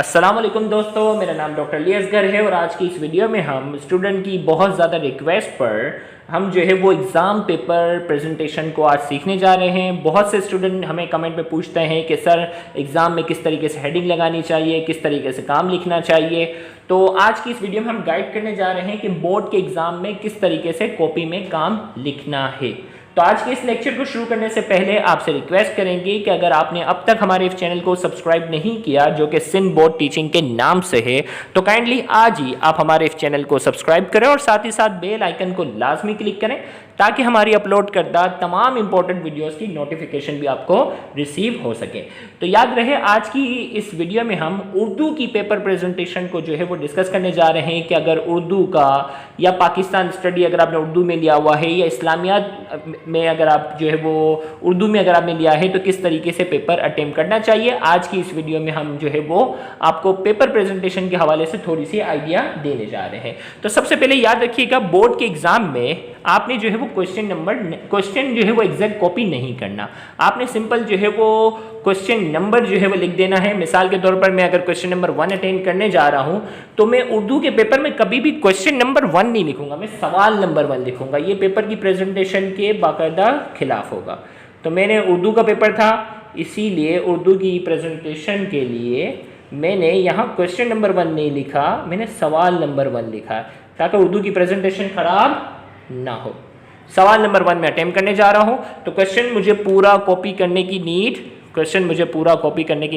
अस्सलाम वालेकुम दोस्तों, मेरा नाम डॉक्टर अली असगर है और आज की इस वीडियो में हम स्टूडेंट की बहुत ज़्यादा रिक्वेस्ट पर हम जो है वो एग्ज़ाम पेपर प्रेजेंटेशन को आज सीखने जा रहे हैं। बहुत से स्टूडेंट हमें कमेंट में पूछते हैं कि सर एग्ज़ाम में किस तरीके से हेडिंग लगानी चाहिए, किस तरीके से काम लिखना चाहिए। तो आज की इस वीडियो में हम गाइड करने जा रहे हैं कि बोर्ड के एग्ज़ाम में किस तरीके से कॉपी में काम लिखना है। तो आज के इस लेक्चर को शुरू करने से पहले आपसे रिक्वेस्ट करेंगे कि अगर आपने अब तक हमारे इस चैनल को सब्सक्राइब नहीं किया जो कि सिंध बोर्ड टीचिंग के नाम से है, तो काइंडली आज ही आप हमारे इस चैनल को सब्सक्राइब करें और साथ ही साथ बेल आइकन को लाजमी क्लिक करें ताकि हमारी अपलोड करदा तमाम इंपॉर्टेंट वीडियोस की नोटिफिकेशन भी आपको रिसीव हो सके। तो याद रहे आज की इस वीडियो में हम उर्दू की पेपर प्रेजेंटेशन को जो है वो डिस्कस करने जा रहे हैं कि अगर उर्दू का या पाकिस्तान स्टडी अगर आपने उर्दू में लिया हुआ है या इस्लामियात में अगर आप जो है वो उर्दू में अगर आपने लिया है तो किस तरीके से पेपर अटेम्प्ट करना चाहिए। आज की इस वीडियो में हम जो है वो आपको पेपर प्रेजेंटेशन के हवाले से थोड़ी सी आइडिया देने जा रहे हैं। तो सबसे पहले याद रखिएगा, बोर्ड के एग्जाम में आपने जो है वो क्वेश्चन जो है वो एग्जैक्ट कॉपी नहीं करना। आपने सिंपल जो है वो क्वेश्चन नंबर जो है वो लिख देना है। मिसाल के तौर पर मैं अगर क्वेश्चन नंबर 1 अटेंड करने जा रहा हूं तो मैं उर्दू के पेपर में कभी भी क्वेश्चन नंबर 1 नहीं लिखूंगा, मैं सवाल नंबर 1 लिखूंगा। ये पेपर की प्रेजेंटेशन के बाकायदा खिलाफ होगा। तो मैंने उर्दू का पेपर था, इसीलिए उर्दू की प्रेजेंटेशन के लिए मैंने यहाँ क्वेश्चन नंबर 1 नहीं लिखा, मैंने सवाल नंबर 1 लिखा ताकि उर्दू की प्रेजेंटेशन खराब ना हो। सवाल नंबर 1 में अटेम्प्ट करने जा रहा हूं तो क्वेश्चन मुझे पूरा कॉपी करने की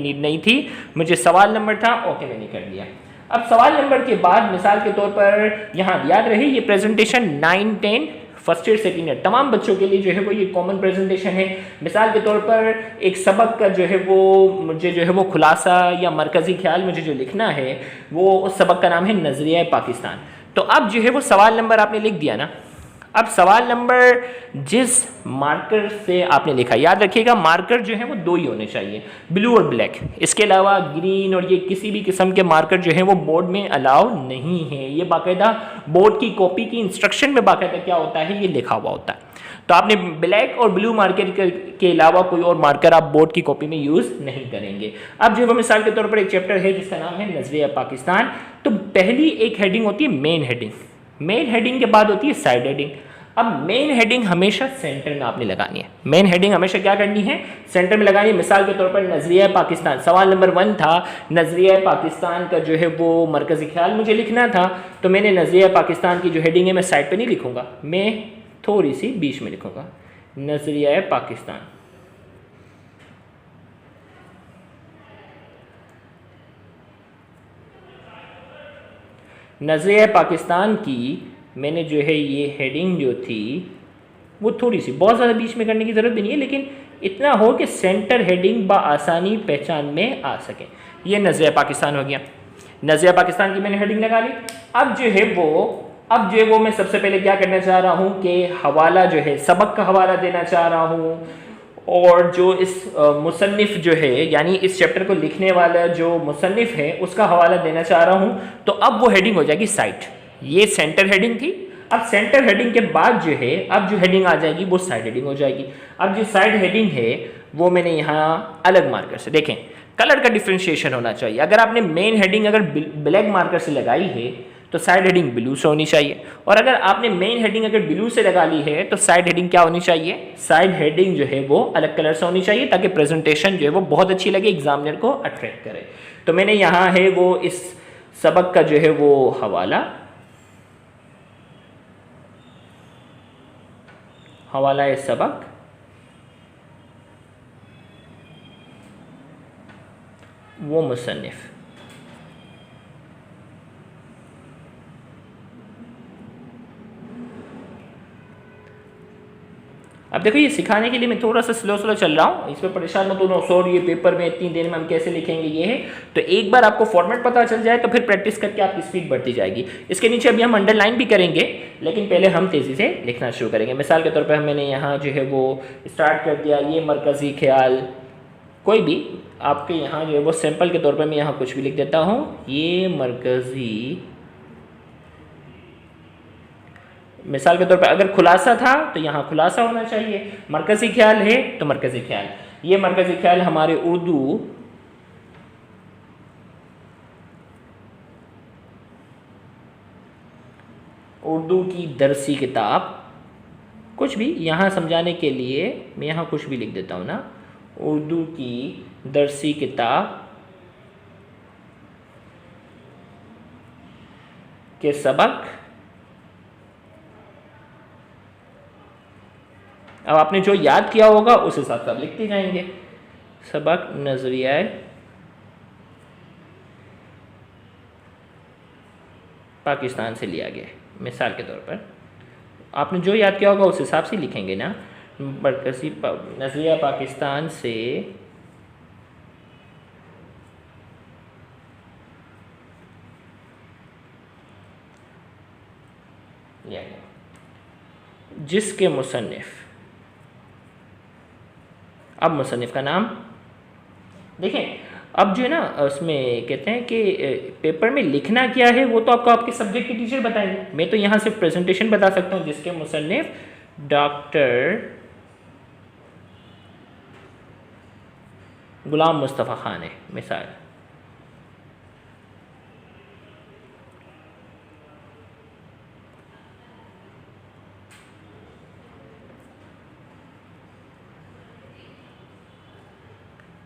नीड नहीं थी, मुझे सवाल नंबर था, ओके मैंने कर दिया। अब सवाल नंबर के बाद मिसाल के तौर पर यहाँ याद रहे ये presentation 9, 10 first year second year तमाम बच्चों के लिए जो है वो ये कॉमन प्रेजेंटेशन है। मिसाल के तौर पर एक सबक का जो है वो मुझे जो है वो खुलासा या मरकज़ी ख्याल मुझे जो लिखना है वो उस सबक का नाम है नज़रिया पाकिस्तान। तो अब जो है वो सवाल नंबर आपने लिख दिया ना। अब सवाल नंबर जिस मार्कर से आपने लिखा, याद रखिएगा मार्कर जो है वो 2 ही होने चाहिए, ब्लू और ब्लैक। इसके अलावा ग्रीन और ये किसी भी किस्म के मार्कर जो है वो बोर्ड में अलाउ नहीं है। ये बाकायदा बोर्ड की कॉपी की इंस्ट्रक्शन में बाकायदा क्या होता है, ये लिखा हुआ होता है। तो आपने ब्लैक और ब्लू मार्कर के अलावा कोई और मार्कर आप बोर्ड की कॉपी में यूज़ नहीं करेंगे। अब जो है मिसाल के तौर पर एक चैप्टर है जिसका नाम है नज़रिया पाकिस्तान। तो पहली एक हेडिंग होती है मेन हेडिंग, मेन हेडिंग के बाद होती है साइड हेडिंग। अब मेन हेडिंग हमेशा सेंटर में आपने लगानी है। मेन हेडिंग हमेशा क्या करनी है, सेंटर में लगानी है। मिसाल के तौर पर नज़रिया पाकिस्तान, सवाल नंबर 1 था नज़रिया पाकिस्तान का जो है वो मरकज़ी ख्याल मुझे लिखना था, तो मैंने नज़रिया पाकिस्तान की जो हेडिंग है मैं साइड पे नहीं लिखूंगा, मैं थोड़ी सी बीच में लिखूंगा, नज़रिया पाकिस्तान। नज़रिया पाकिस्तान की मैंने जो है ये हेडिंग जो थी वो थोड़ी सी, बहुत ज़्यादा बीच में करने की ज़रूरत भी नहीं है, लेकिन इतना हो कि सेंटर हेडिंग बआसानी पहचान में आ सके। ये नज़रिया पाकिस्तान हो गया। नज़रिया पाकिस्तान की मैंने हेडिंग लगा ली। अब जो है वो मैं सबसे पहले क्या करना चाह रहा हूँ कि हवाला जो है सबक का हवाला देना चाह रहा हूँ और जो इस मुसन्निफ़ जो है यानी इस चैप्टर को लिखने वाला जो मुसन्निफ़ है उसका हवाला देना चाह रहा हूँ। तो अब वो हेडिंग हो जाएगी साइड। ये सेंटर हेडिंग थी। अब सेंटर हेडिंग के बाद जो है अब जो हेडिंग आ जाएगी वो साइड हेडिंग हो जाएगी। अब जो साइड हेडिंग है वो मैंने यहाँ अलग मार्कर से, देखें कलर का डिफ्रेंशिएशन होना चाहिए। अगर आपने मेन हेडिंग अगर ब्लैक मार्कर से लगाई है तो साइड हेडिंग ब्लू से होनी चाहिए, और अगर आपने मेन हेडिंग अगर ब्लू से लगा ली है तो साइड हेडिंग क्या होनी चाहिए, साइड हेडिंग जो है वो अलग कलर से होनी चाहिए ताकि प्रेजेंटेशन जो है वो बहुत अच्छी लगे, एग्जामिनर को अट्रैक्ट करे। तो मैंने यहाँ है वो इस सबक का जो है वो हवाला है सबक, वो मुसन्निफ़। अब देखो ये सिखाने के लिए मैं थोड़ा सा स्लो चल रहा हूँ, इस पर परेशान मत होना। सॉरी ये पेपर में इतनी देर में हम कैसे लिखेंगे ये है, तो एक बार आपको फॉर्मेट पता चल जाए तो फिर प्रैक्टिस करके आपकी स्पीड बढ़ती जाएगी। इसके नीचे अभी हम अंडरलाइन भी करेंगे, लेकिन पहले हम तेज़ी से लिखना शुरू करेंगे। मिसाल के तौर पर मैंने यहाँ जो है वो स्टार्ट कर दिया, ये मरकज़ी ख्याल, कोई भी आपके यहाँ जो है वो सैम्पल के तौर पर मैं यहाँ कुछ भी लिख देता हूँ, ये मरकज़ी, मिसाल के तौर पर अगर खुलासा था तो यहाँ खुलासा होना चाहिए, मरकज़ी ख्याल है तो मरकज़ी ख्याल। ये मरकज़ी ख्याल हमारे उर्दू उर्दू की दरसी किताब, कुछ भी यहाँ समझाने के लिए मैं यहाँ कुछ भी लिख देता हूँ ना, उर्दू की दरसी किताब के सबक। अब आपने जो याद किया होगा उस हिसाब से आप लिखते जाएंगे। सबक नजरिया पाकिस्तान से लिया गया है, मिसाल के तौर पर आपने जो याद किया होगा उस हिसाब से लिखेंगे ना। मरकज़ी नजरिया पाकिस्तान से लिया गया, जिसके मुसन्निफ, अब मुसन्निफ का नाम देखें। अब जो है ना उसमें कहते हैं कि पेपर में लिखना क्या है वो तो आपको आपके सब्जेक्ट के टीचर बताएंगे, मैं तो यहाँ सिर्फ प्रेजेंटेशन बता सकता हूँ। जिसके मुसन्निफ डॉक्टर गुलाम मुस्तफ़ा खान है, मिसाल।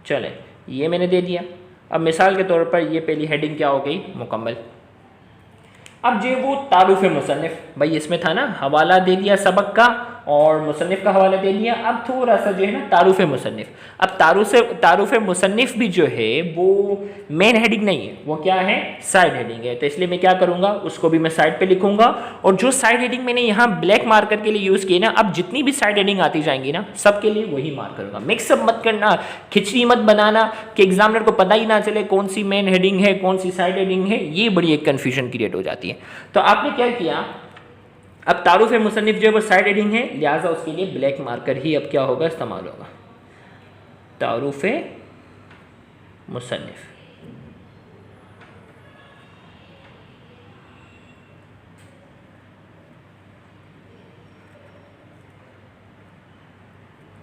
चले ये मैंने दे दिया। अब मिसाल के तौर पर ये पहली हेडिंग क्या हो गई, मुकम्मल। अब जो वो तारुफ मुसन्निफ, भाई इसमें था ना हवाला दे दिया सबक का और मुसन्निफ का हवाला दे दिया। अब थोड़ा सा जो है ना तारुफ मुसन्निफ। अब तारुफ मुसन्निफ भी जो है वो मेन हेडिंग नहीं है, वो क्या है, साइड हेडिंग है। तो इसलिए मैं क्या करूँगा, उसको भी मैं साइड पे लिखूंगा। और जो साइड हेडिंग मैंने यहाँ ब्लैक मार्कर के लिए यूज़ की ना, अब जितनी भी साइड हेडिंग आती जाएंगी ना सबके लिए वही मार्क करूँगा। मिक्सअप मत करना, खिचड़ी मत बनाना कि एग्जामिनर को पता ही ना चले कौन सी मेन हेडिंग है कौन सी साइड हेडिंग है, ये बड़ी एक कन्फ्यूजन क्रिएट हो जाती है। तो आपने क्या किया, अब तारुफ मुसन्निफ जो है वो साइड हेडिंग है, लिहाजा उसके लिए ब्लैक मार्कर ही अब क्या होगा, इस्तेमाल होगा। तारुफ मुसन्निफ,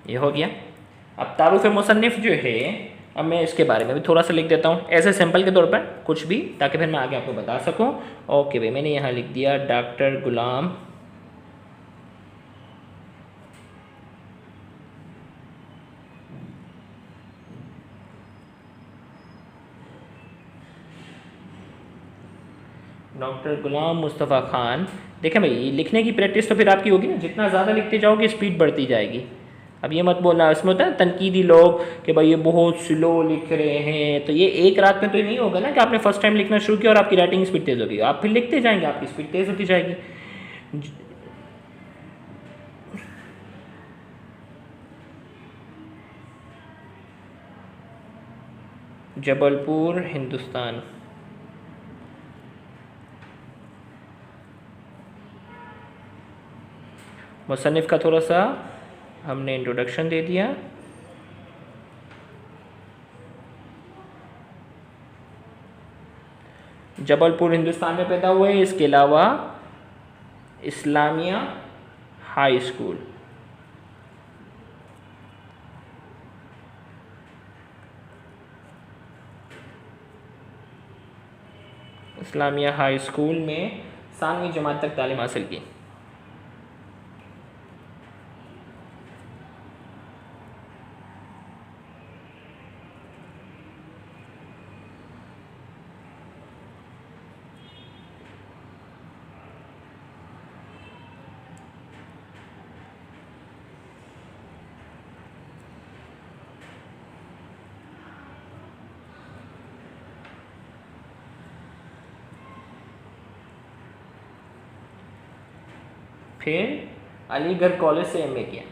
ये हो गया। अब तारुफ मुसन्निफ जो है, अब मैं इसके बारे में भी थोड़ा सा लिख देता हूँ ऐसे सैंपल के तौर पर कुछ भी, ताकि फिर मैं आगे आपको बता सकूँ। ओके भाई, मैंने यहाँ लिख दिया डॉक्टर गुलाम मुस्तफ़ा खान। देखें भाई, लिखने की प्रैक्टिस तो फिर आपकी होगी ना, जितना ज़्यादा लिखते जाओगे स्पीड बढ़ती जाएगी। अब ये मत बोलना, इसमें होता है तनकीदी लोग कि भाई ये बहुत स्लो लिख रहे हैं, तो ये एक रात में तो ये नहीं होगा ना कि आपने फर्स्ट टाइम लिखना शुरू किया और आपकी राइटिंग स्पीड तेज़ होगी। आप फिर लिखते जाएंगे, आपकी स्पीड तेज़ होती जाएगी। जबलपुर हिंदुस्तान, मुसन्निफ का थोड़ा सा हमने इंट्रोडक्शन दे दिया। जबलपुर हिंदुस्तान में पैदा हुए, इसके अलावा Islamia high school, Islamia high school में 7वीं जमात तक तालीम हासिल की। फिर अलीगढ़ कॉलेज से एमए किया।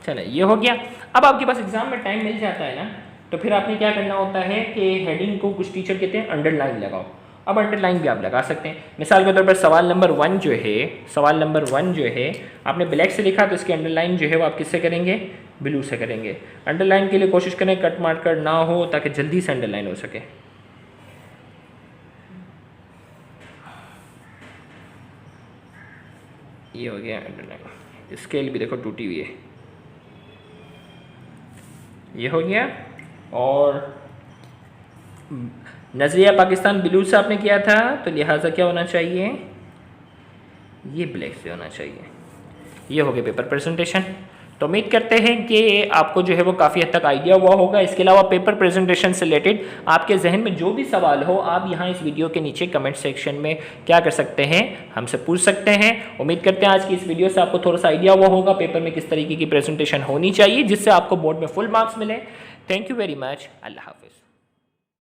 चले ये हो गया। अब आपके पास एग्जाम में टाइम मिल जाता है ना, तो फिर आपने क्या करना होता है कि हेडिंग को कुछ टीचर कहते हैं अंडरलाइन लगाओ। अब अंडरलाइन भी आप लगा सकते हैं। मिसाल के तौर पर सवाल नंबर 1 जो है आपने ब्लैक से लिखा, तो इसके अंडरलाइन जो है वो आप किससे करेंगे, ब्लू से करेंगे। अंडरलाइन के लिए कोशिश करें कट मार्कर ना हो ताकि जल्दी से अंडरलाइन हो सके। ये हो गया अंडरलाइन। स्केल भी देखो टूटी हुई है, ये हो गया। और नजरिया पाकिस्तान ब्लू से आपने किया था तो लिहाजा क्या होना चाहिए, ये ब्लैक से होना चाहिए। ये हो गया पेपर प्रेजेंटेशन। तो उम्मीद करते हैं कि आपको जो है वो काफ़ी हद तक आइडिया हुआ होगा। इसके अलावा पेपर प्रेजेंटेशन से रिलेटेड आपके जहन में जो भी सवाल हो आप यहाँ इस वीडियो के नीचे कमेंट सेक्शन में क्या कर सकते हैं, हमसे पूछ सकते हैं। उम्मीद करते हैं आज की इस वीडियो से आपको थोड़ा सा आइडिया हुआ होगा पेपर में किस तरीके की प्रेजेंटेशन होनी चाहिए जिससे आपको बोर्ड में फुल मार्क्स मिले। Thank you very much. अल्लाह हाफिज़।